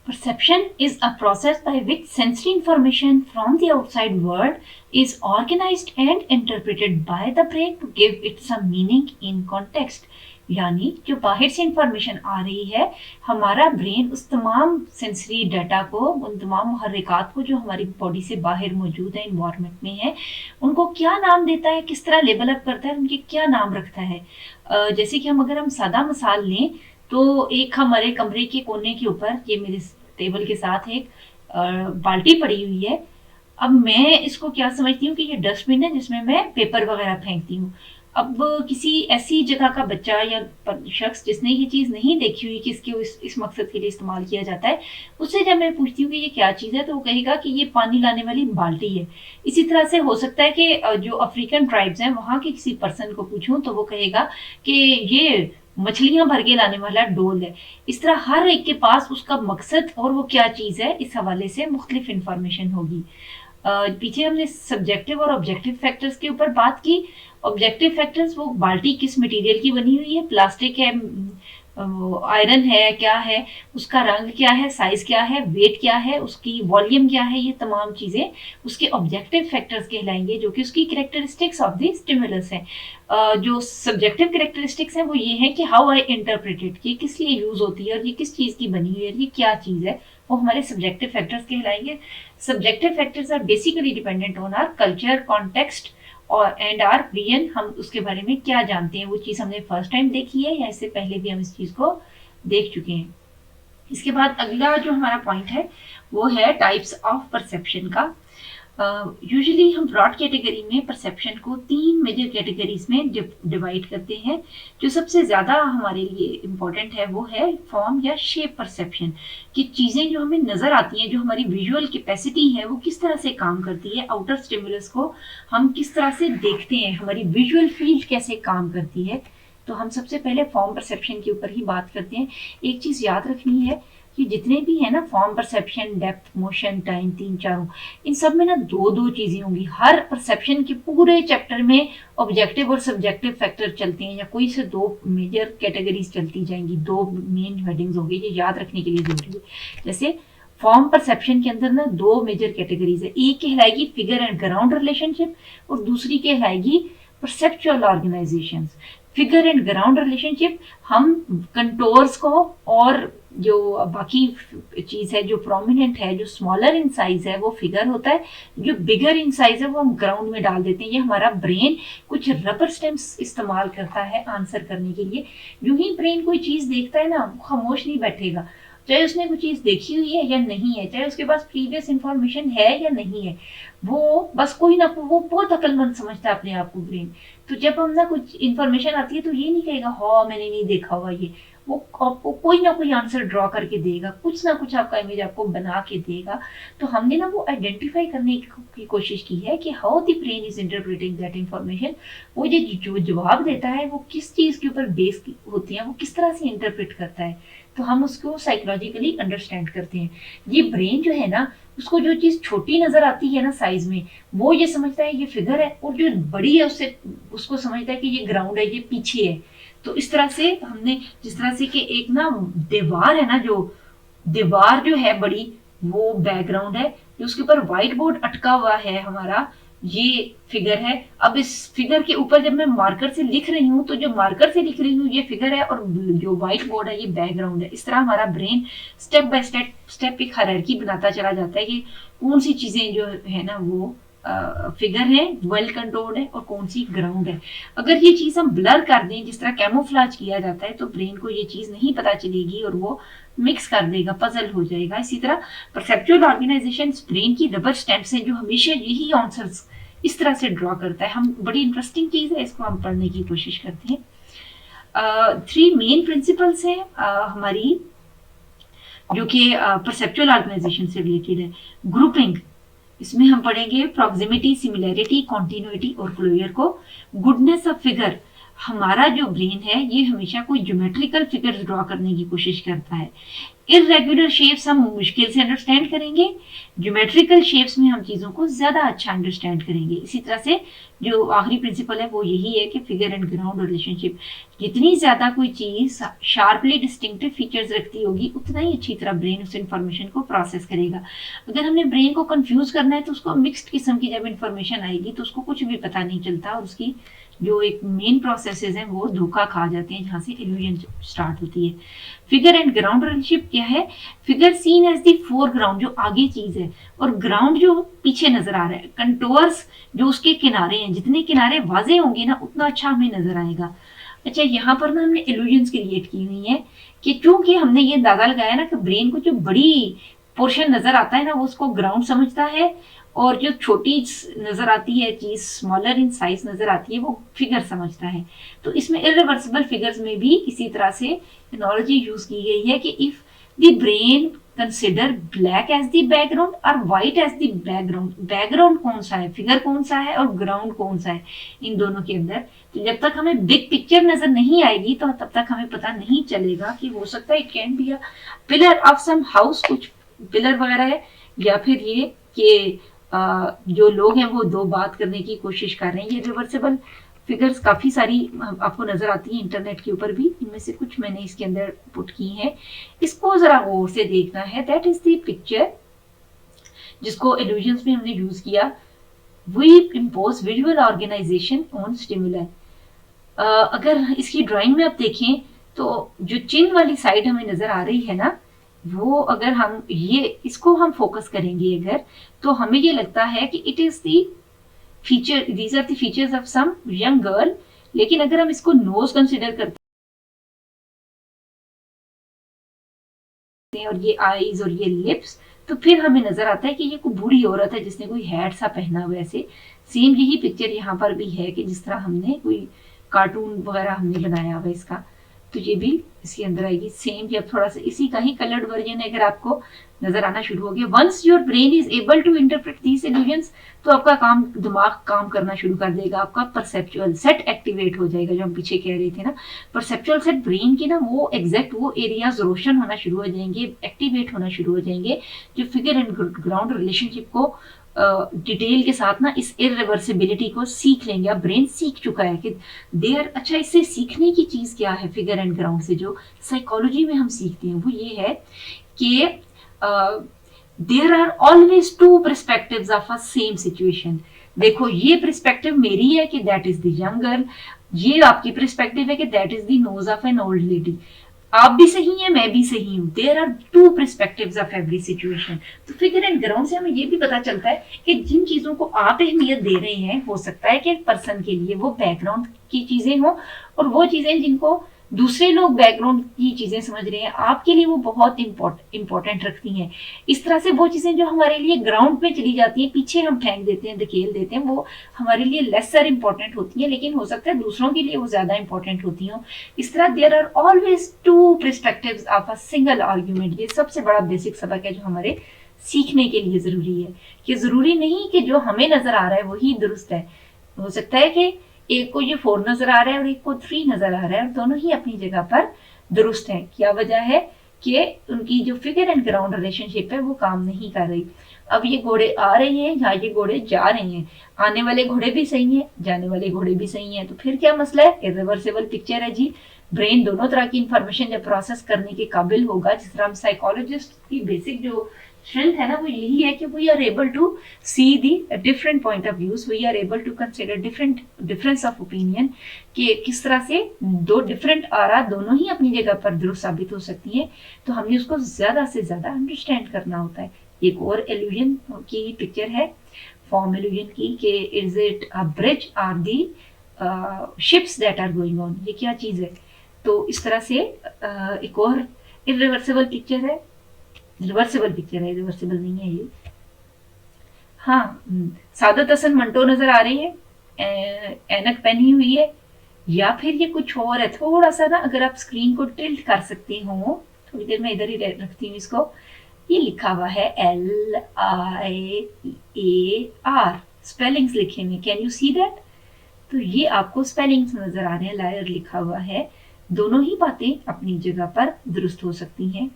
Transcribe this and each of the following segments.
Perception is a process by which sensory information from the outside world is organized and interpreted by the brain to give it some meaning in context. यानी जो बाहर से information आ रही है, हमारा brain उस तमाम sensory data को, उन तमाम मुहर्रिकात को जो हमारी बॉडी से बाहर मौजूद है, इन्वायरमेंट में है, उनको क्या नाम देता है, किस तरह लेबल अप करता है, उनके क्या नाम रखता है। जैसे कि अगर हम सादा मिसाल लें तो एक हमारे कमरे के कोने के ऊपर, ये मेरे टेबल के साथ एक बाल्टी पड़ी हुई है। अब मैं इसको क्या समझती हूँ कि ये डस्टबिन है जिसमें मैं पेपर वगैरह फेंकती हूँ। अब किसी ऐसी जगह का बच्चा या शख्स जिसने ये चीज़ नहीं देखी हुई कि इसके इस मकसद के लिए इस्तेमाल किया जाता है, उससे जब मैं पूछती हूँ कि ये क्या चीज़ है, तो वो कहेगा कि ये पानी लाने वाली बाल्टी है। इसी तरह से हो सकता है कि जो अफ्रीकन ट्राइब्स हैं वहाँ के किसी पर्सन को पूछूं तो वो कहेगा कि ये मछलियां भर के लाने वाला डोल है। इस तरह हर एक के पास उसका मकसद और वो क्या चीज़ है, इस हवाले से मुख्तलिफ इंफॉर्मेशन होगी। पीछे हमने सब्जेक्टिव और ऑब्जेक्टिव फैक्टर्स के ऊपर बात की। ऑब्जेक्टिव फैक्टर्स, वो बाल्टी किस मटेरियल की बनी हुई है, प्लास्टिक है, आयरन है, क्या है, उसका रंग क्या है, साइज क्या है, वेट क्या है, उसकी वॉल्यूम क्या है, ये तमाम चीज़ें उसके ऑब्जेक्टिव फैक्टर्स कहलाएंगे, जो कि उसकी कैरेक्टरिस्टिक्स ऑफ द स्टिमुलस है। जो सब्जेक्टिव कैरेक्टरिस्टिक्स हैं वो ये है कि हाउ आई इंटरप्रेटेड, ये किस लिए यूज होती है और ये किस चीज़ की बनी हुई है, ये क्या चीज़ है, वो हमारे सब्जेक्टिव फैक्टर्स कहलाएंगे। Subjective factors are basically dependent on our culture, context और एंड आर रियन। हम उसके बारे में क्या जानते हैं, वो चीज़ हमने फर्स्ट टाइम देखी है या इससे पहले भी हम इस चीज़ को देख चुके हैं। इसके बाद अगला जो हमारा पॉइंट है वो है टाइप्स ऑफ परसेप्शन का। यूजुअली हम ब्रॉड कैटेगरी में परसेप्शन को 3 मेजर कैटेगरीज में डिवाइड करते हैं। जो सबसे ज़्यादा हमारे लिए इम्पोर्टेंट है वो है फॉर्म या शेप परसेप्शन, कि चीज़ें जो हमें नज़र आती हैं, जो हमारी विजुअल कैपेसिटी है वो किस तरह से काम करती है, आउटर स्टिमुलस को हम किस तरह से देखते हैं, हमारी विजुअल फील्ड कैसे काम करती है। तो हम सबसे पहले फॉर्म परसेप्शन के ऊपर ही बात करते हैं। एक चीज़ याद रखनी है कि जितने भी है ना, form, perception, depth, motion, time, तीन चारों, इन सब में ना दो दो चीजें होंगी। हर परसेप्शन के पूरे चैप्टर में ऑब्जेक्टिव और सब्जेक्टिव फैक्टर चलते हैं, या कोई से 2 मेजर कैटेगरीज चलती जाएंगी, 2 मेन हेडिंग्स होगी, ये याद रखने के लिए जरूरी है। जैसे फॉर्म परसेप्शन के अंदर ना 2 मेजर कैटेगरीज है, एक कहलाएगी फिगर एंड ग्राउंड रिलेशनशिप और दूसरी कहलाएगी perceptual organisation. Figure and ground relationship हम कंटोर्स को और जो बाकी चीज है जो प्रोमिनेंट है, जो स्मॉलर इन साइज है वो फिगर होता है, जो बिगर इन साइज है वो हम ग्राउंड में डाल देते हैं। ये हमारा ब्रेन कुछ रबर स्टेम्स इस्तेमाल करता है आंसर करने के लिए। यूं ही ब्रेन कोई चीज देखता है ना, खामोश नहीं बैठेगा, चाहे उसने कोई चीज देखी हुई है या नहीं है, चाहे उसके पास प्रीवियस इंफॉर्मेशन है या नहीं है, वो बस कोई ना, वो बहुत अक्लमंद समझता है अपने आप को ब्रेन। तो जब हम ना कुछ इंफॉर्मेशन आती है तो ये नहीं कहेगा हाँ मैंने नहीं देखा हुआ ये, वो आपको कोई ना कोई आंसर ड्रॉ करके देगा, कुछ ना कुछ आपका इमेज आपको बना के देगा। तो हमने ना वो आइडेंटिफाई करने की कोशिश की है कि how the brain is interpreting that information. वो जो जवाब देता है वो किस चीज के ऊपर बेस होती है, वो किस तरह से इंटरप्रेट करता है, तो हम उसको साइकोलॉजिकली अंडरस्टैंड करते हैं। ये ब्रेन जो है ना, उसको जो चीज छोटी नजर आती है ना साइज में, वो ये समझता है ये फिगर है, और जो बड़ी है उससे उसको समझता है कि ये ग्राउंड है, ये पीछे है। तो इस तरह से हमने, जिस तरह से कि एक ना दीवार है ना, जो दीवार जो है बड़ी, वो बैकग्राउंड है, जो उसके ऊपर व्हाइट बोर्ड अटका हुआ है हमारा, ये फिगर है। अब इस फिगर के ऊपर जब मैं मार्कर से लिख रही हूँ तो जो मार्कर से लिख रही हूँ ये फिगर है और जो व्हाइट बोर्ड है ये बैकग्राउंड है। इस तरह हमारा ब्रेन स्टेप बाय स्टेप एक हायरार्की बनाता चला जाता है कि कौन सी चीजें जो है ना वो फिगर है, वेल कंट्रोल्ड है, और कौन सी ग्राउंड है। अगर ये चीज हम ब्लर कर दें, जिस तरह कैमोफ्लाज किया जाता है, तो ब्रेन को ये चीज नहीं पता चलेगी और वो मिक्स कर देगा, पजल हो जाएगा। इसी तरह परसेप्चुअल ऑर्गेनाइजेशन ब्रेन की रबर स्टैम्प से जो हमेशा यही आंसर्स इस तरह से ड्रॉ करता है। हम, बड़ी इंटरेस्टिंग चीज है, इसको हम पढ़ने की कोशिश करते हैं। 3 मेन प्रिंसिपल्स हैं हमारी, जो कि परसेप्चुअल ऑर्गेनाइजेशन से रिलेटेड है। ग्रुपिंग, इसमें हम पढ़ेंगे प्रॉक्सिमिटी, सिमिलैरिटी, कॉन्टिन्यूटी और क्लोजर को। गुडनेस ऑफ फिगर, हमारा जो ब्रेन है ये हमेशा कोई ज्योमेट्रिकल फिगर्स ड्रॉ करने की कोशिश करता है। इरेगुलर शेप्स हम मुश्किल से अंडरस्टैंड करेंगे, ज्योमेट्रिकल शेप्स में हम चीज़ों को ज़्यादा अच्छा अंडरस्टैंड करेंगे। इसी तरह से जो आखिरी प्रिंसिपल है वो यही है कि फिगर एंड ग्राउंड रिलेशनशिप, जितनी ज़्यादा कोई चीज़ शार्पली डिस्टिंक्टिव फीचर्स रखती होगी उतना ही अच्छी तरह ब्रेन उस इन्फॉर्मेशन को प्रोसेस करेगा। अगर हमने ब्रेन को कंफ्यूज करना है तो उसको मिक्स्ड किस्म की जब इन्फॉर्मेशन आएगी तो उसको कुछ भी पता नहीं चलता और उसकी जो एक मेन प्रोसेसेस हैं वो धोखा खा जाते हैं, जहाँ से इल्यूजन स्टार्ट होती है। फिगर एंड ग्राउंड रिलेशनशिप क्या है? Figure seen as the foreground, जो आगे चीज है, और ग्राउंड जो पीछे नजर आ रहा है। कंटोर्स जो उसके किनारे हैं, जितने किनारे वाजे होंगे ना उतना अच्छा हमें नजर आएगा। अच्छा, यहाँ पर ना हमने इल्यूजन्स क्रिएट की हुई है कि चूंकि हमने ये अंदाजा लगाया ना कि ब्रेन को जो बड़ी पोर्शन नजर आता है ना वो उसको ग्राउंड समझता है, और जो छोटी नजर आती है चीज, स्मॉलर इन साइज नजर आती है, वो फिगर समझता है। तो इसमें इरिवर्सिबल फिगर्स में भी इसी तरह से एनालॉजी यूज की गई है कि if the brain consider black as the background और white as the background, background कौन सा है, फिगर कौन सा है और ग्राउंड कौन सा है इन दोनों के अंदर, तो जब तक हमें बिग पिक्चर नजर नहीं आएगी तो तब तक हमें पता नहीं चलेगा कि हो सकता है it can be a pillar of some house, कुछ पिलर वगैरह है, या फिर ये कि जो लोग हैं वो दो बात करने की कोशिश कर रहे हैं। ये रिवर्सिबल फिगर्स काफ़ी सारी आपको नज़र आती हैं इंटरनेट के ऊपर भी, इनमें से कुछ मैंने इसके अंदर पुट की हैं। इसको ज़रा गौर से देखना है। दैट इज़ द पिक्चर जिसको इल्यूजन्स में हमने यूज़ किया। We impose visual organisation on stimuli. अगर इसकी ड्राइंग में आप देखें तो जो चिन्ह वाली साइड हमें नज़र आ रही है ना, वो अगर हम ये इसको हम फोकस करेंगे अगर, तो हमें ये लगता है कि it is the feature, these are the features of some young girl. लेकिन अगर हम इसको नोज कंसिडर करते हैं और ये आईज और ये लिप्स, तो फिर हमें नजर आता है कि ये कोई बूढ़ी औरत है जिसने कोई हैट सा पहना हुआ है। ऐसे सेम यही पिक्चर यहाँ पर भी है कि जिस तरह हमने कोई कार्टून वगैरह हमने बनाया हुआ इसका, तो ये भी इसके अंदर आएगी सेम, या थोड़ा सा इसी का ही कलर्ड वर्जन है अगर आपको नजर आना शुरू हो गया। Once your brain is able to interpret these illusions, तो आपका दिमाग काम करना शुरू कर देगा, आपका परसेप्चुअल सेट एक्टिवेट हो जाएगा। जो हम पीछे कह रहे थे ना, परसेप्चुअल सेट ब्रेन के ना वो एग्जैक्ट वो एरियाज रोशन होना शुरू हो जाएंगे, एक्टिवेट होना शुरू हो जाएंगे, जो फिगर एंड ग्राउंड रिलेशनशिप को डिटेल के साथ ना इस इरिवर्सिबिलिटी को सीख लेंगे। अब ब्रेन सीख चुका है कि देयर, अच्छा इससे सीखने की चीज क्या है फिगर एंड ग्राउंड से, जो साइकोलॉजी में हम सीखते हैं वो ये है कि there are always two perspectives of a same situation. देखो ये परस्पेक्टिव मेरी है कि that is the young girl, ये आपकी परस्पेक्टिव है कि that is the nose of an old lady. आप भी सही हैं, मैं भी सही हूँ। There are two perspectives of every situation. तो फिगर एंड ग्राउंड से हमें ये भी पता चलता है कि जिन चीजों को आप अहमियत दे रहे हैं, हो सकता है कि पर्सन के लिए वो बैकग्राउंड की चीजें हों, और वो चीजें जिनको दूसरे लोग बैकग्राउंड की चीजें समझ रहे हैं आपके लिए वो बहुत इंपॉर्टेंट रखती हैं। इस तरह से वो चीजें जो हमारे लिए ग्राउंड पे चली जाती हैं, पीछे हम फेंक देते हैं, धकेल देते हैं, वो हमारे लिए लेसर इंपॉर्टेंट होती हैं, लेकिन हो सकता है दूसरों के लिए वो ज्यादा इंपॉर्टेंट होती हो। इस तरह there are always two perspectives of a single argument. ये सबसे बड़ा बेसिक सबक है जो हमारे सीखने के लिए जरूरी है, कि जरूरी नहीं कि जो हमें नजर आ रहा है वही दुरुस्त है। हो सकता है कि एक को ये 4 नजर आ रहा है और एक को 3 नजर आ रहा है, और दोनों ही अपनी जगह पर दुरुस्त है। क्या वजह है कि उनकी जो फिगर एंड ग्राउंड रिलेशनशिप है वो काम नहीं कर रही। अब ये घोड़े आ रहे हैं या ये घोड़े जा रहे हैं, आने वाले घोड़े भी सही हैं, जाने वाले घोड़े भी सही हैं, तो फिर क्या मसला है? इरिवर्सिबल पिक्चर है जी। ब्रेन दोनों तरह की इंफॉर्मेशन जब प्रोसेस करने के काबिल होगा, जिस तरह हम साइकोलॉजिस्ट की बेसिक जो स्ट्रेंथ है ना वो यही है कि we are able to see the different point of views, we are able to consider difference of opinion, कि किस तरह से दो डिफरेंट आरा दोनों ही अपनी जगह पर दुरुस्त साबित हो सकती हैं। तो हमने उसको ज्यादा से ज्यादा अंडरस्टैंड करना होता है। एक और इल्यूजन की पिक्चर है, फॉर्म इल्यूजन की, कि is it a bridge or the ships that are going on, ये क्या चीज है। तो इस तरह से एक और इरिवर्सिबल पिक्चर है, रिवर्सिबल पिक्चर है, रिवर्सिबल नहीं है ये। हाँ, सादत हसन मंटो नजर आ रही है, ऐनक पहनी हुई है, या फिर ये कुछ और है। थोड़ा सा ना अगर आप स्क्रीन को टिल्ट कर सकते हो, थोड़ी देर मैं इधर ही रखती हूँ इसको। ये लिखा हुआ है LIAR, स्पेलिंग्स लिखे हुए, कैन यू सी दैट? तो ये आपको स्पेलिंग्स नजर आ रहे हैं, लायर लिखा हुआ है। दोनों ही बातें अपनी जगह पर दुरुस्त हो सकती हैं।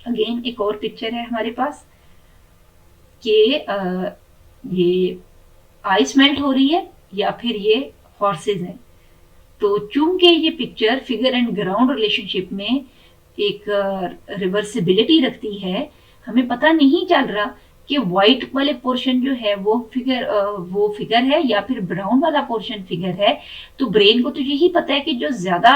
अगेन एक और पिक्चर है हमारे पास कि ये आइस मेल्ट हो रही है या फिर ये हॉर्सेज हैं। तो चूंकि ये picture figure and ground relationship में एक रिवर्सिबिलिटी रखती है, हमें पता नहीं चल रहा कि व्हाइट वाले पोर्शन जो है वो फिगर है या फिर ब्राउन वाला पोर्शन फिगर है। तो ब्रेन को तो यही पता है कि जो ज्यादा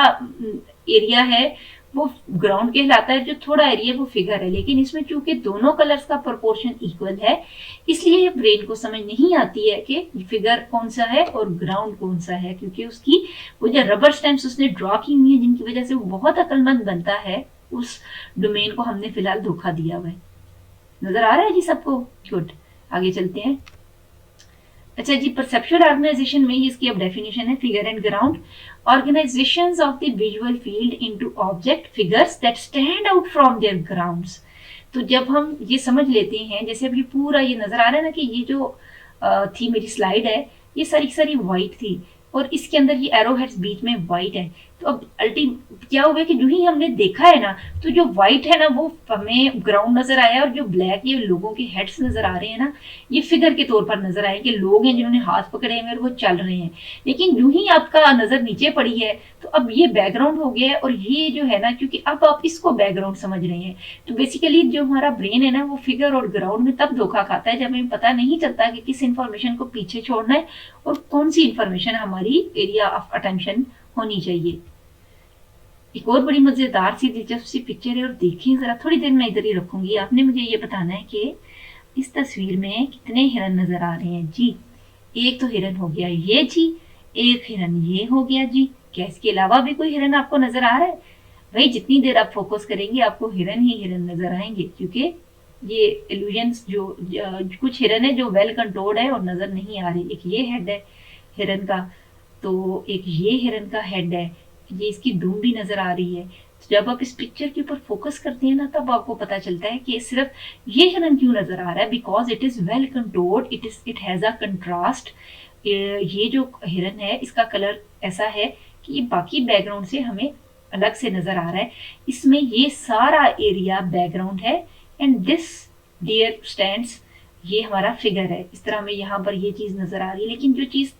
एरिया है वो ग्राउंड कहलाता है, जो थोड़ा एरिया वो फिगर है। लेकिन इसमें चूंकि दोनों कलर्स का प्रोपोर्शन इक्वल है, इसलिए ब्रेन को समझ नहीं आती है कि फिगर कौन सा है और ग्राउंड कौन सा है, क्योंकि उसकी वो जो रबर स्टैम्प्स उसने ड्रॉ की हुई है जिनकी वजह से वो बहुत अक्लमंद बनता है, उस डोमेन को हमने फिलहाल धोखा दिया हुआ है। नजर आ रहा है जी सबको? गुड, आगे चलते हैं। अच्छा जी, परसेप्चुअल ऑर्गेनाइजेशन में इसकी अब डेफिनेशन है, figure and ground, organizations of the visual field into object figures that stand out from their grounds। तो जब हम ये समझ लेते हैं, जैसे अब ये पूरा ये नजर आ रहा है ना कि ये जो थी मेरी स्लाइड है, ये सारी सारी व्हाइट थी और इसके अंदर ये एरो हेड्स बीच में व्हाइट है। तो अब क्या हुआ कि जो ही हमने देखा है ना, तो जो व्हाइट है ना वो हमें ग्राउंड नजर आया और जो ब्लैक ये लोगों के हेड्स नजर आ रहे हैं ना, ये फिगर के तौर पर नजर आए कि लोग हैं जिन्होंने हाथ पकड़े हैं और वो चल रहे हैं। लेकिन जो ही आपका नजर नीचे पड़ी है तो अब ये बैकग्राउंड हो गया है और ये जो है ना, क्योंकि अब आप इसको बैकग्राउंड समझ रहे हैं। तो बेसिकली जो हमारा ब्रेन है ना, वो फिगर और ग्राउंड में तब धोखा खाता है जब हमें पता नहीं चलता कि किस इंफॉर्मेशन को पीछे छोड़ना है और कौन सी इंफॉर्मेशन हमारी एरिया ऑफ अटेंशन होनी चाहिए। एक और बड़ी मजेदार सी दिलचस्प सी पिक्चर है, और देखिए जरा, थोड़ी देर में इधर ही रखूंगी। आपने मुझे ये बताना है कि इस तस्वीर में कितने हिरन नजर आ रहे हैं जी। एक तो हिरन हो गया ये जी, एक हिरन ये हो गया जी। क्या इसके अलावा भी कोई हिरन आपको नजर आ रहा है? भाई जितनी देर आप फोकस करेंगे आपको हिरन ही हिरन नजर आएंगे, क्योंकि ये इल्यूजन्स जो कुछ हिरन है जो वेल कंट्रोल्ड है और नजर नहीं आ रही। एक ये हेड है हिरन का, तो एक ये हिरन का हेड है, ये इसकी दुम भी नजर आ रही है। तो जब आप इस पिक्चर के ऊपर फोकस करते हैं ना, तब आपको पता चलता है कि सिर्फ ये हिरन क्यों नजर आ रहा है, because it is well controlled, it has a contrast. ये जो हिरन है इसका कलर ऐसा है कि ये बाकी बैकग्राउंड से हमें अलग से नजर आ रहा है। इसमें ये सारा एरिया बैकग्राउंड है एंड दिस डियर स्टैंड्स, ये हमारा फिगर है। इस तरह हमें यहाँ पर ये चीज नजर आ रही है, लेकिन जो चीज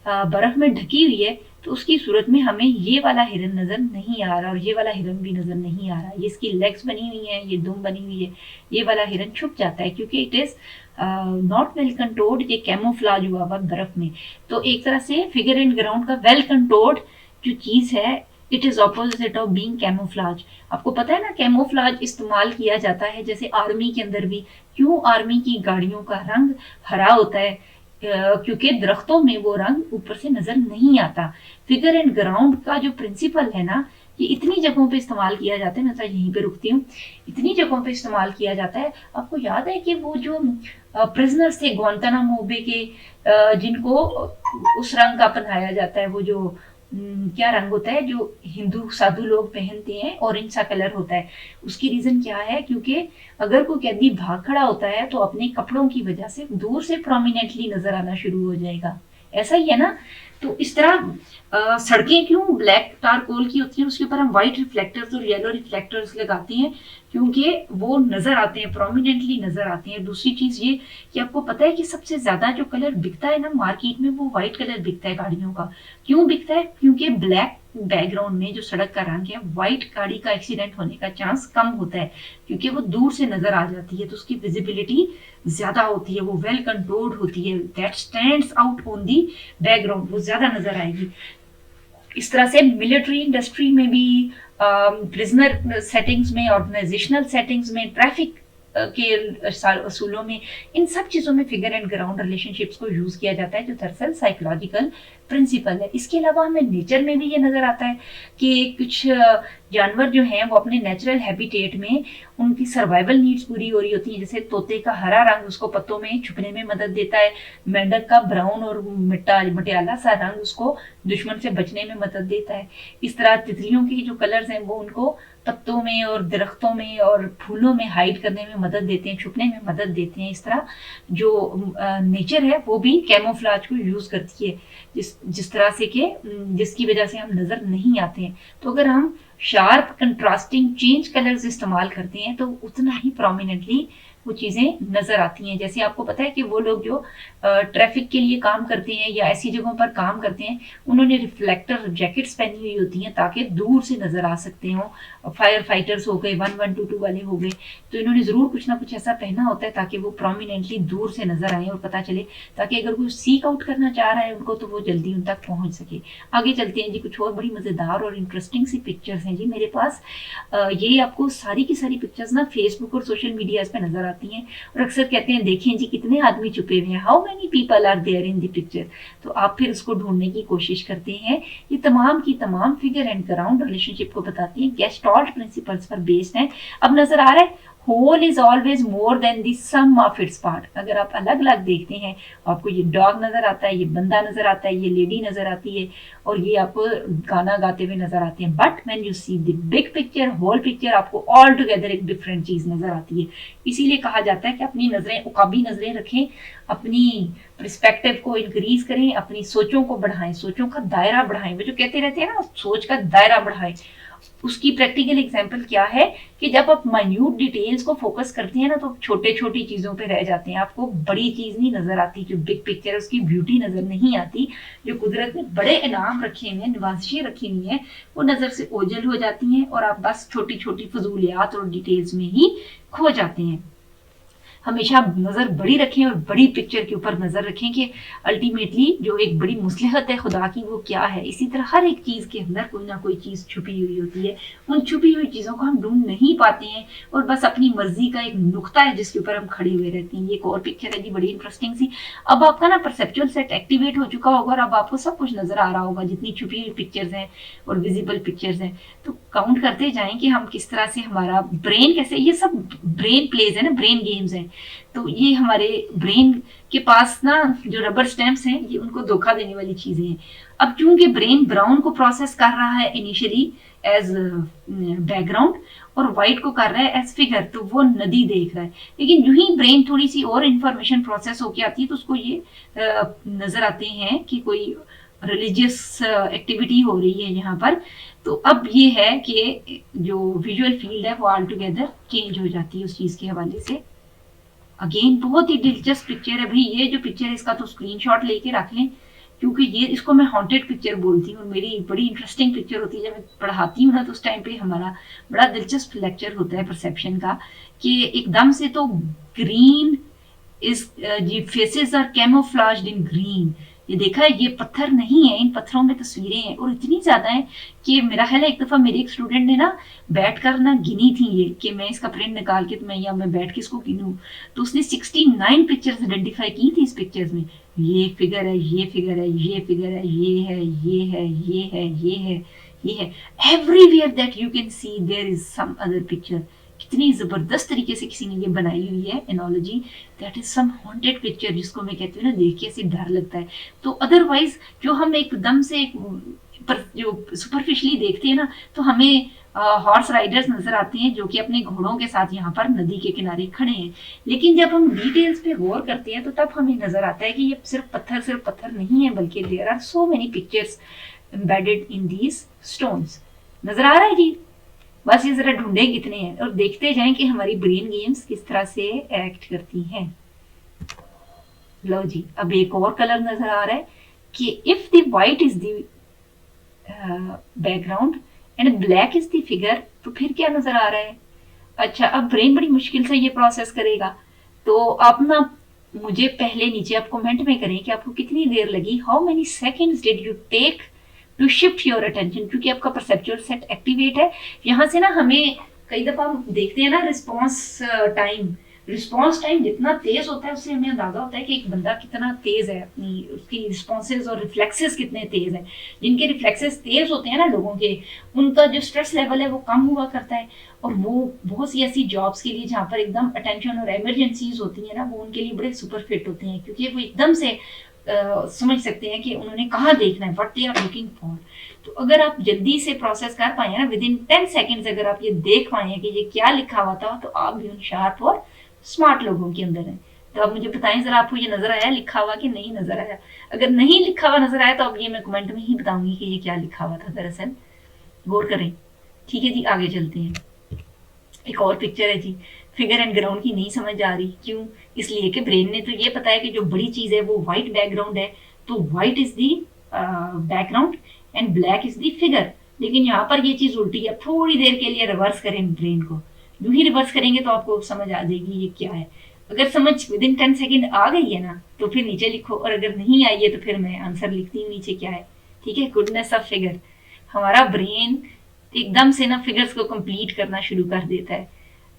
बर्फ में ढकी हुई है तो उसकी सूरत में हमें ये वाला हिरन नजर नहीं आ रहा और ये वाला हिरन भी नजर नहीं आ रहा। ये इसकी लेग्स बनी हुई है, ये दुम बनी हुई है, ये वाला हिरन छुप जाता है क्योंकि it is not well controlled, ये कैमोफ्लाज हुआ हुआ बर्फ में। तो एक तरह से फिगर एंड ग्राउंड का वेल कंट्रोल्ड जो चीज है, it is opposite of being camouflage. आपको पता है ना, कैमोफ्लाज इस्तेमाल किया जाता है जैसे आर्मी के अंदर भी। क्यों आर्मी की गाड़ियों का रंग हरा होता है? क्योंकि दरख्तों में वो रंग ऊपर से नजर नहीं आता। फिगर एंड ग्राउंड का जो प्रिंसिपल है ना, ये इतनी जगहों पे इस्तेमाल किया जाता है। मैं यहीं पे रुकती हूँ। इतनी जगहों पे इस्तेमाल किया जाता है। आपको याद है कि वो जो प्रिजनर्स थे ग्वांतानामो बे के, जिनको उस रंग का पहनाया जाता है, वो जो क्या रंग होता है जो हिंदू साधु लोग पहनते हैं, ऑरेंज सा कलर होता है। उसकी रीजन क्या है? क्योंकि अगर कोई कैदी भाग खड़ा होता है तो अपने कपड़ों की वजह से दूर से प्रोमिनेंटली नजर आना शुरू हो जाएगा। ऐसा ही है ना। तो इस तरह सड़कें क्यों ब्लैक टारकोल की होती हैं, उसके ऊपर हम व्हाइट रिफ्लेक्टर्स और येलो रिफ्लेक्टर्स लगाते हैं क्योंकि वो नजर आते हैं, प्रोमिनेंटली नजर आते हैं। दूसरी चीज ये कि आपको पता है कि सबसे ज्यादा जो कलर बिकता है ना मार्केट में, वो व्हाइट कलर बिकता है गाड़ियों का। क्यों बिकता है? क्योंकि ब्लैक बैकग्राउंड में जो सड़क का रंग है, व्हाइट गाड़ी का एक्सीडेंट होने का चांस कम होता है क्योंकि वो दूर से नजर आ जाती है, तो उसकी विजिबिलिटी ज्यादा होती है, वो वेल कंट्रोल्ड होती है, that stands out on the background, वो ज्यादा नजर आएगी। इस तरह से मिलिट्री इंडस्ट्री में भी, प्रिजनर सेटिंग्स में, ऑर्गेनाइजेशनल सेटिंग्स में, ट्रैफिक के असूलों में, इन सब चीजों में फिगर एंड ग्राउंड रिलेशनशिप्स को यूज किया जाता है, जो दरअसल साइकोलॉजिकल प्रिंसिपल है। इसके अलावा हमें नेचर में भी ये नजर आता है कि कुछ जानवर जो हैं वो अपने नेचुरल हैबिटेट में उनकी सर्वाइवल नीड्स पूरी हो रही होती हैं। जैसे तोते का हरा रंग उसको पत्तों में छुपने में मदद देता है, मेंढक का ब्राउन और मटियाला सा रंग उसको दुश्मन से बचने में मदद देता है। इस तरह तितलियों के जो कलर्स हैं वो उनको पत्तों में और दरख्तों में और फूलों में हाइड करने में मदद देते हैं, छुपने में मदद देते हैं। इस तरह जो नेचर है वो भी कैमोफ्लाज को यूज करती है, जिस तरह से कि जिसकी वजह से हम नजर नहीं आते हैं। तो अगर हम शार्प कंट्रास्टिंग चेंज कलर्स इस्तेमाल करते हैं तो उतना ही प्रोमिनेंटली वो चीजें नजर आती हैं। जैसे आपको पता है कि वो लोग जो ट्रैफिक के लिए काम करते हैं या ऐसी जगहों पर काम करते हैं, उन्होंने रिफ्लेक्टर जैकेट्स पहनी हुई होती हैं ताकि दूर से नजर आ सकते हो। फायर फाइटर्स हो गए, 1122 वाले हो गए, तो इन्होंने जरूर कुछ ना कुछ ऐसा पहना होता है ताकि वो प्रोमिनेंटली दूर से नजर आए और पता चले, ताकि अगर कोई सीक आउट करना चाह रहा है उनको तो वो जल्दी उन तक पहुंच सके। आगे चलते हैं जी, कुछ और बड़ी मजेदार और इंटरेस्टिंग सी पिक्चर्स हैं जी मेरे पास। ये आपको सारी की सारी पिक्चर्स ना फेसबुक और सोशल मीडिया पे नजर आती हैं और अक्सर कहते हैं देखें जी कितने आदमी छुपे हुए हैं, how many people are there in the picture. तो आप फिर उसको ढूंढने की कोशिश करते हैं। ये तमाम की तमाम फिगर एंड ग्राउंड रिलेशनशिप को बताती है, गेस्टाल्ट प्रिंसिपल्स पर बेस्ड है। अब नजर आ रहा है whole is always more than the sum of its part. अगर आप अलग अलग देखते हैं, आपको ये डॉग नजर आता है, ये बंदा नजर आता है, ये लेडी नजर आती है और ये आपको गाना गाते हुए नजर आते हैं, but when you see the big picture, whole picture, आपको ऑल टुगेदर एक डिफरेंट चीज नजर आती है। इसीलिए कहा जाता है कि अपनी नजरें, उकाबी नजरें रखें, अपनी पर्सपेक्टिव को इंक्रीज करें, अपनी सोचों को बढ़ाएं, सोचों का दायरा बढ़ाएं। वो जो कहते रहते हैं ना, सोच का दायरा बढ़ाएं, उसकी प्रैक्टिकल एग्जांपल क्या है कि जब आप माइन्यूट डिटेल्स को फोकस करते हैं ना तो छोटे छोटी चीजों पे रह जाते हैं, आपको बड़ी चीज नहीं नजर आती, जो बिग पिक्चर है उसकी ब्यूटी नजर नहीं आती। जो कुदरत ने बड़े इनाम रखे हुए हैं, नवाजिशें रखी हुई हैं, वो नजर से ओझल हो जाती हैं और आप बस छोटी छोटी फजूलियात और डिटेल्स में ही खो जाते हैं। हमेशा नजर बड़ी रखें और बड़ी पिक्चर के ऊपर नजर रखें कि अल्टीमेटली जो एक बड़ी मुसलहत है खुदा की वो क्या है। इसी तरह हर एक चीज के अंदर कोई ना कोई चीज छुपी हुई होती है, उन छुपी हुई चीजों को हम ढूंढ नहीं पाते हैं और बस अपनी मर्जी का एक नुक्ता है जिसके ऊपर हम खड़े हुए रहते हैं। ये एक और पिक्चर है जी, बड़ी इंटरेस्टिंग सी। अब आपका ना परसेप्चुअल सेट एक्टिवेट हो चुका होगा और अब आपको सब कुछ नजर आ रहा होगा, जितनी छुपी हुई पिक्चर्स हैं और विजिबल पिक्चर्स हैं। तो काउंट करते जाएं कि हम किस तरह से, हमारा ब्रेन कैसे, ये सब ब्रेन प्लेज है ना, ब्रेन गेम्स हैं। तो ये हमारे ब्रेन के पास ना जो रबर स्टैम्प्स हैं, ये उनको धोखा देने वाली चीजें हैं। अब चूंकि ब्रेन ब्राउन को प्रोसेस कर रहा है इनिशियली एज बैकग्राउंड और व्हाइट को कर रहा है एज फिगर, तो वो नदी देख रहा है। लेकिन जो ही ब्रेन थोड़ी सी और इंफॉर्मेशन प्रोसेस होके आती है तो उसको ये नजर आते हैं कि कोई रिलीजियस एक्टिविटी हो रही है यहाँ पर। तो अब ये है कि जो विजुअल फील्ड है वो ऑल टुगेदर चेंज हो जाती है उस चीज के हवाले से। अगेन बहुत ही दिलचस्प पिक्चर है भाई। ये जो पिक्चर है इसका तो स्क्रीनशॉट लेके रख लें, क्योंकि ये, इसको मैं हॉन्टेड पिक्चर बोलती हूँ और मेरी बड़ी इंटरेस्टिंग पिक्चर होती है। जब मैं पढ़ाती हूँ ना तो उस टाइम पे हमारा बड़ा दिलचस्प लेक्चर होता है परसेप्शन का, कि एकदम से तो green is, the faces are camouflaged in green. ये देखा है, ये पत्थर नहीं है, इन पत्थरों में तस्वीरें हैं और इतनी ज्यादा हैं कि मेरा ख्याल है एक दफा मेरे एक स्टूडेंट ने ना बैठ कर ना गिनी थी ये, कि मैं इसका प्रिंट निकाल के तो मैं बैठ के इसको गिनूं, तो उसने 69 पिक्चर्स आइडेंटिफाई की थी इस पिक्चर्स में। ये फिगर है, ये फिगर है, ये फिगर है, ये है, ये है, ये है, ये है, ये है, everywhere that you can see there is some other picture. कितनी जबरदस्त तरीके से किसी ने ये बनाई हुई है analogy, that is some haunted picture, जिसको मैं कहती हूँ ना देख के ऐसे डर लगता है। तो अदरवाइज जो हम एकदम से जो सुपरफिशली देखते हैं ना, तो हमें हॉर्स राइडर्स नजर आते हैं जो कि अपने घोड़ों के साथ यहाँ पर नदी के किनारे खड़े हैं। लेकिन जब हम डिटेल्स पे गौर करते हैं तो तब हमें नजर आता है कि ये सिर्फ पत्थर नहीं है, बल्कि there are so many pictures embedded in these stones. नजर आ रहा है जी? बस ये जरा ढूंढे कितने हैं और देखते जाएं कि हमारी ब्रेन गेम्स किस तरह से एक्ट करती हैं। लो जी, अब एक और कलर नजर आ रहा है कि if the white is the background and black is the figure, तो फिर क्या नजर आ रहा है? अच्छा, अब ब्रेन बड़ी मुश्किल से ये प्रोसेस करेगा। तो आप ना मुझे पहले नीचे आप कमेंट में करें कि आपको कितनी देर लगी, how many seconds did you take to shift your attention, क्योंकि आपका परसेप्चुअल सेट एक्टिवेट है। यहाँ से ना हमें कई दफा हम देखते हैं ना रिस्पॉन्स टाइम, रिस्पॉन्स टाइम जितना तेज होता है उससे हमें अंदाजा होता है कि एक बंदा कितना तेज है, अपनी उसकी रिस्पॉन्सेज और रिफ्लेक्सेस कितने तेज है। जिनके रिफ्लेक्सेस तेज होते हैं ना लोगों के, उनका जो स्ट्रेस लेवल है वो कम हुआ करता है, और वो बहुत सी ऐसी जॉब्स के लिए जहाँ पर एकदम अटेंशन और इमरजेंसीज होती है ना, वो उनके लिए बड़े सुपर फिट होते हैं, क्योंकि वो एकदम से समझ सकते हैं कि उन्होंने कहाँ देखना है, what they are looking for. तो अगर आप जल्दी से प्रोसेस कर पाए ना, विद इन 10 सेकेंड्स अगर आप ये देख पाए कि ये क्या लिखा हुआ था, तो आप भी उन शार्प और स्मार्ट लोगों के अंदर हैं। तो आप मुझे बताएं जरा, आपको ये नजर आया लिखा हुआ कि नहीं नजर आया? अगर नहीं लिखा हुआ नजर आया तो अब ये मैं कमेंट में ही बताऊंगी कि ये क्या लिखा हुआ था दरअसल, गौर करें। ठीक है जी, आगे चलते हैं। एक और पिक्चर है जी, फिगर एंड ग्राउंड की नहीं समझ आ रही, क्यों? इसलिए कि ब्रेन ने तो ये पता है कि जो बड़ी चीज है वो व्हाइट बैकग्राउंड है, तो white is the background and black is the figure. लेकिन यहाँ पर ये चीज उल्टी है। थोड़ी देर के लिए रिवर्स करें ब्रेन को, यूं ही रिवर्स करेंगे तो आपको समझ आ जाएगी ये क्या है। अगर समझ विद इन 10 सेकेंड आ गई है ना, तो फिर नीचे लिखो, और अगर नहीं आई है तो फिर मैं आंसर लिखती हूँ नीचे क्या है। ठीक है, गुडनेस ऑफ फिगर। हमारा ब्रेन एकदम से ना फिगर्स को कंप्लीट करना शुरू कर देता है,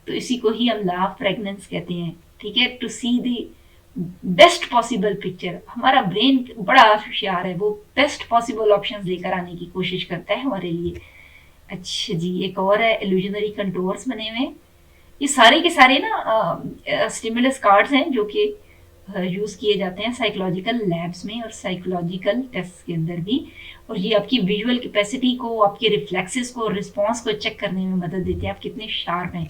तो इसी को ही हम लॉ ऑफ प्रेगनेंस कहते हैं। ठीक है, to see the best possible picture. हमारा ब्रेन बड़ा होशियार है, वो बेस्ट पॉसिबल ऑप्शंस लेकर आने की कोशिश करता है हमारे लिए। अच्छा जी, एक और है, इल्यूजनरी कंटूर्स बने हुए। ये सारे के सारे ना स्टिमुलस कार्ड्स हैं जो कि यूज किए जाते हैं साइकोलॉजिकल लैब्स में और साइकोलॉजिकल टेस्ट के अंदर भी, और ये आपकी विजुअल कैपेसिटी को, आपके रिफ्लेक्सेस को, रिस्पॉन्स को चेक करने में मदद देते हैं, आप कितने शार्प हैं।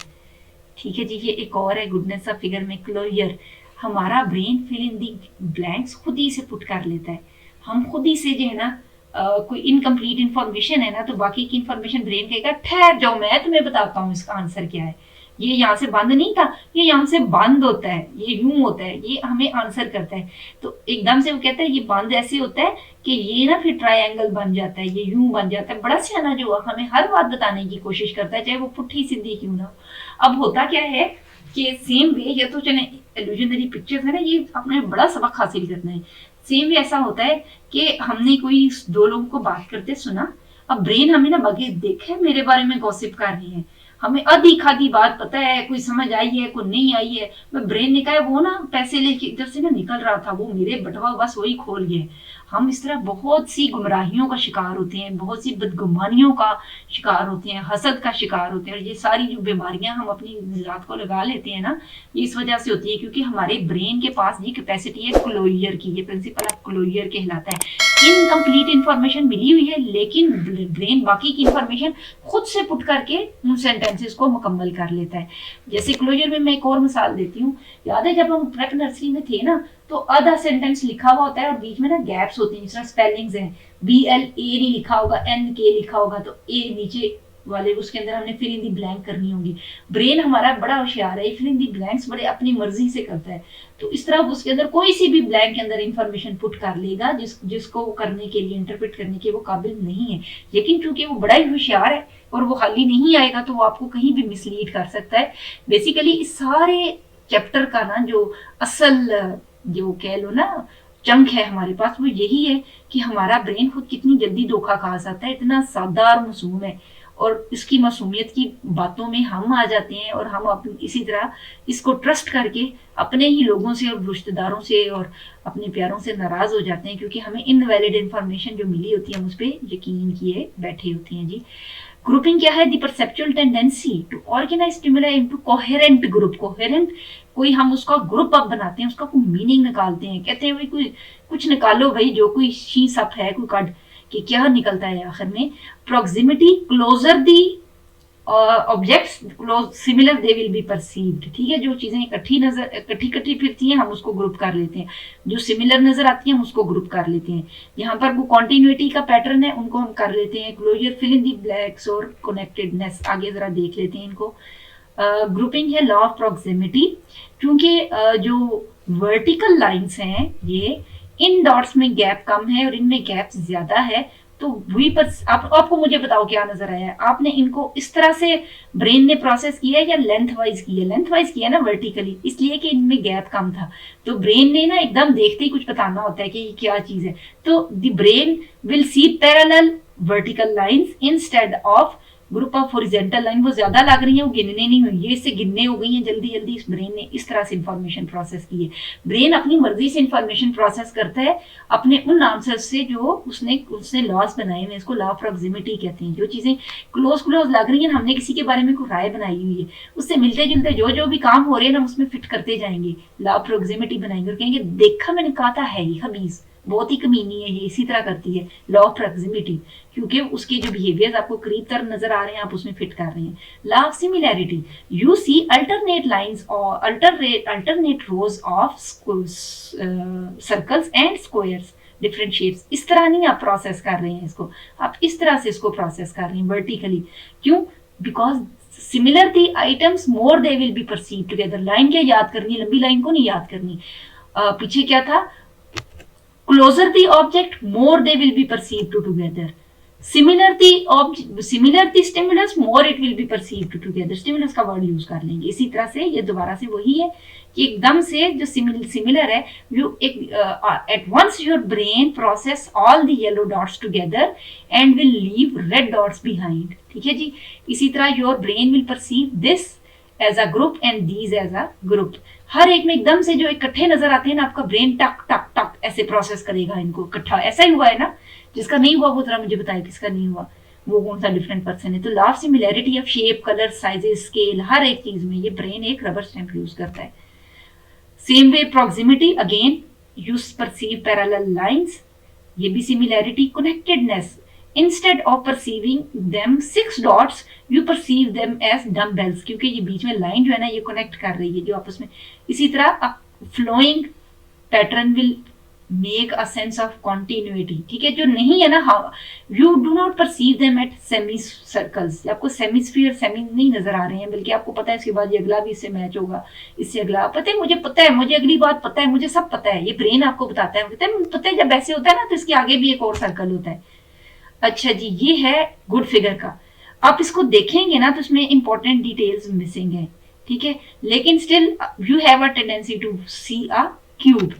ठीक है जी, ये एक और है गुडनेस ऑफ फिगर में, क्लोजर। हमारा brain fill in the blanks खुद ही से पुट कर लेता है। हम खुद ही से जो है ना कोई इनकम्प्लीट इन्फॉर्मेशन है ना, तो बाकी की इन्फॉर्मेशन ब्रेन कहेगा ठहर जाओ मैं तुम्हें बताता हूँ इसका आंसर क्या है। ये यहाँ से बंद नहीं था, ये यहाँ से बंद होता है, ये यूं होता है, ये हमें आंसर करता है। तो एकदम से वो कहता है ये बंद ऐसे होता है कि ये ना फिर ट्रायंगल बन जाता है, ये यूं बन जाता है। बड़ा सियाना जो हमें हर बात बताने की कोशिश करता है, चाहे वो पुट्ठी सीधी क्यों ना हो। अब होता क्या है कि सेम वे, ये तो चले इल्यूजनरी पिक्चर्स है ना, ये अपने बड़ा सबक हासिल करना है। सेम वे ऐसा होता है कि हमने कोई दो लोगों को बात करते सुना, अब ब्रेन हमें ना बगे देखे मेरे बारे में गॉसिप कर रही है, हमें आधी खाधी बात पता है, कोई समझ आई है कोई नहीं आई है। मैं ब्रेन ने कहा वो ना पैसे लेके इधर से ना निकल रहा था, वो मेरे बटवा बस वही खोल गए। हम इस तरह बहुत सी गुमराहियों का शिकार होते हैं, बहुत सी बदगुमानियों का शिकार होते हैं, हसद का शिकार होते हैं, और ये सारी जो बीमारियां हम अपनी जात को लगा लेते हैं ना, ये इस वजह से होती है क्योंकि हमारे ब्रेन के पास ये कैपेसिटी है क्लोजर की, ये प्रिंसिपल ऑफ क्लोजर कहलाता है। इनकम्प्लीट इन्फॉर्मेशन मिली हुई है, लेकिन ब्रेन बाकी की इन्फॉर्मेशन खुद से पुट करके उन सेंटेंसेस को मुकम्मल कर लेता है। जैसे क्लोजर में मैं एक और मिसाल देती हूँ। याद है जब हम प्रेप नर्सरी में थे ना, तो आधा सेंटेंस लिखा हुआ होता है और बीच में ना गैप्स होती हैं, जिस तरह स्पेलिंग्स हैं, BL A नहीं लिखा होगा, NK लिखा होगा, तो A नीचे वाले उसके अंदर हमने फिल इन दी ब्लैंक करनी होगी। ब्रेन हमारा बड़ा होशियार है, फिल इन दी ब्लैंक्स बड़े अपनी मर्जी से करता है। तो इस तरह उसके अंदर कोई सी भी ब्लैंक के अंदर इंफॉर्मेशन पुट कर लेगा जिसको वो करने के लिए, इंटरप्रेट करने के वो काबिल नहीं है। लेकिन चूंकि वो बड़ा ही होशियार है और वो खाली नहीं आएगा, तो वो आपको कहीं भी मिसलीड कर सकता है। बेसिकली इस सारे चैप्टर का ना जो असल जो कह लो ना चंक है हमारे पास, वो यही है कि हमारा ब्रेन खुद कितनी जल्दी धोखा खा जाता है, इतना सादा और मासूम है, और इसकी मासूमियत की बातों में हम आ जाते हैं, और हम इसी तरह इसको ट्रस्ट करके अपने ही लोगों से और रिश्तेदारों से और अपने प्यारों से नाराज हो जाते हैं, क्योंकि हमें इनवैलिड इंफॉर्मेशन जो मिली होती है हम उस पर यकीन किए बैठे होते हैं जी। ग्रुपिंग क्या है? The perceptual tendency to organise stimuli into coherent group. Coherent कोई हम उसका ग्रुप अप बनाते हैं, उसका कोई मीनिंग निकालते हैं, कहते हैं भाई कोई कुछ निकालो भाई, जो कोई शी सप है कोई कड कि क्या निकलता है आखिर में। Proximity, closure the objects similar they will be perceived. ठीक है, जो चीजें इकट्ठी फिरती हैं हम उसको ग्रुप कर लेते हैं, जो सिमिलर नजर आती है हम उसको ग्रुप कर लेते हैं। यहाँ पर वो कॉन्टिन्यूटी का पैटर्न है, उनको हम कर लेते हैं closure, fill in the blanks और कनेक्टेडनेस। आगे जरा देख लेते हैं इनको। ग्रुपिंग है लॉ ऑफ प्रॉक्सिमिटी, क्योंकि जो वर्टिकल लाइंस हैं ये इन डॉट्स में गैप कम है और इनमें गैप ज्यादा है, तो वही पर आपको मुझे बताओ क्या नजर आया? आपने इनको इस तरह से ब्रेन ने प्रोसेस किया या लेंथ वाइज किया? लेंथ वाइज किया ना, वर्टिकली, इसलिए कि इनमें गैप कम था। तो ब्रेन ने ना एकदम देखते ही कुछ बताना होता है कि ये क्या चीज है, तो the brain will see parallel vertical lines instead of group of horizontal line वो ज्यादा लग रही है, वो गिनने नहीं हुई, ये इससे गिनने हो गई हैं जल्दी जल्दी। इस ब्रेन ने इस तरह से इंफॉर्मेशन प्रोसेस की है। ब्रेन अपनी मर्जी से इंफॉर्मेशन प्रोसेस करता है अपने उन आंसर्स से जो उसने लॉस बनाए हुए, इसको लॉ ऑफ प्रॉक्सिमिटी कहते हैं। जो चीजें क्लोज क्लोज लग रही है, हमने किसी के बारे में कोई राय बनाई हुई है, उससे मिलते जुलते जो जो भी काम हो रहे हैं ना उसमें फिट करते जाएंगे, लॉ ऑफ प्रॉक्सिमिटी बनाएंगे और कहेंगे देखा मैंने कहा था है ही खबीज, बहुत ही कमीनी है ये, इसी तरह करती है लॉ ऑफ प्रॉक्सिमिटी, क्योंकि उसके जो बिहेवियर्स आपको करीब तर नजर आ रहे हैं, आप उसमें फिट कर रहे हैं। Law of similarity, you see alternate lines और alternate rows of circles and squares, different shapes. इस तरह नहीं आप प्रोसेस कर रहे हैं इसको, आप इस तरह से इसको प्रोसेस कर रहे हैं वर्टिकली। क्यों? Because similar the items more they will B perceive together. Line क्या याद करनी है, लंबी लाइन को नहीं याद करनी। पीछे क्या था, closer the object more they will be perceived together, similar the stimulus more it will be perceived together। stimulus का वर्ड यूज कर लेंगे। इसी तरह से ये दोबारा से वही है कि एकदम से जो सिमिलर है, you at once your brain process all the yellow dots together and will leave red dots behind। ठीक है जी। इसी तरह your brain will perceive this as a group and these as a group। हर एक में एकदम से जो इकट्ठे नजर आते हैं ना, आपका ब्रेन टक टक टक ऐसे प्रोसेस करेगा इनको इकट्ठा। ऐसा ही हुआ है ना, जिसका नहीं हुआ वो जरा मुझे बताए किसका नहीं हुआ, वो कौन सा डिफरेंट पर्सन है। तो law of similarity of shape, colour, sizes, scale, हर एक चीज में ये ब्रेन एक रबर स्टैंप यूज करता है। Same way proximity, again you perceive parallel lines, ये भी similarity. Connectedness, instead of perceiving them 6 dots you perceive them as dumbbells, क्योंकि ये बीच में लाइन जो है ना ये कनेक्ट कर रही है जो आपस में। इसी तरह flowing pattern will make a sense of continuity. ठीक है, जो नहीं है ना, you do not perceive them at semicircles. आपको सेमीस्फीयर सेमी नहीं नजर आ रहे हैं, बल्कि आपको पता है इसके बाद ये अगला भी इससे मैच होगा, इससे अगला पता है, मुझे पता है, मुझे अगली बात पता है, मुझे सब पता है। ये ब्रेन आपको बताता है, पता है जब ऐसे होता है ना तो इसके आगे भी एक और सर्कल होता है। अच्छा जी, ये है गुड फिगर का। आप इसको देखेंगे ना तो इसमें इंपॉर्टेंट डिटेल्स मिसिंग है। ठीक है, लेकिन still you have a tendency to see a cube.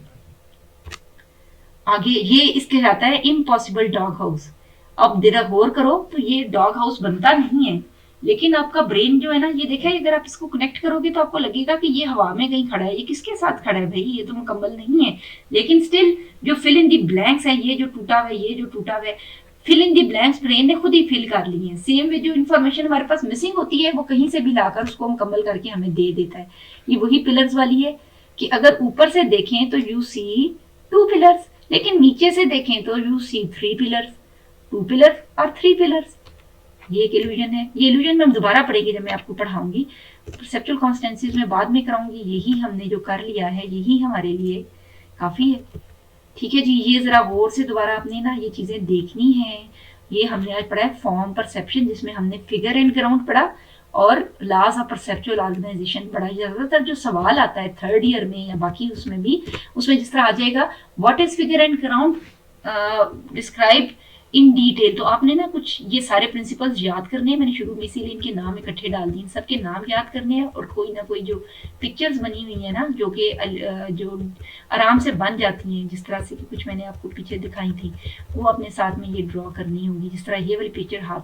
आगे ये इसके जाता है इम्पॉसिबल डॉग हाउस। अब जरा गौर करो तो ये डॉग हाउस बनता नहीं है, लेकिन आपका ब्रेन जो है ना, ये देखा, अगर आप इसको कनेक्ट करोगे तो आपको लगेगा कि ये हवा में कहीं खड़ा है। ये किसके साथ खड़ा है भाई, ये तो मुकम्मल नहीं है। लेकिन स्टिल जो फिल इन दी ब्लैंक्स है, ये जो टूटा हुआ है, ये जो टूटा हुआ है, fill in the blanks brain ने खुद ही फिल कर ली है। सेम वे जो इन्फॉर्मेशन हमारे पास मिसिंग होती है वो कहीं से भी लाकर उसको मुकम्मल करके हमें दे देता है। ये वही पिलर्स वाली है कि अगर ऊपर से देखें तो यू सी 2 पिलर्स, लेकिन नीचे से देखें तो यू सी 3 पिलर्स, 2 पिलर्स और 3 पिलर्स। ये एक इल्यूजन है। ये इल्यूजन मैं दोबारा पढ़ेगी जब मैं आपको पढ़ाऊंगी, परसेप्चुअल कॉन्स्टेंसीज में बाद में कराऊंगी। यही हमने जो कर लिया है यही हमारे लिए काफी है। ठीक है जी, ये जरा गौर से दोबारा आपने ना ये चीजें देखनी है। ये हमने आज पढ़ा है फॉर्म परसेप्शन, जिसमें हमने फिगर एंड ग्राउंड पढ़ा और लॉज ऑफ परसेप्चुअल ऑर्गेनाइजेशन पढ़ा। ज्यादातर जो सवाल आता है 3rd ईयर में या बाकी उसमें भी, उसमें जिस तरह आ जाएगा what is figure and ground describe in detail, तो आपने ना कुछ ये सारे प्रिंसिपल्स याद करने हैं। मैंने शुरू में इसीलिए इनके नाम इकट्ठे डाल दिए, सबके नाम याद करने हैं और कोई ना कोई जो पिक्चर्स बनी हुई है ना जो कि जो आराम से बन जाती हैं, जिस तरह से कि कुछ मैंने आपको पीछे दिखाई थी, वो अपने साथ में ये ड्रॉ करनी होगी। जिस तरह ये वाली पिक्चर हाथ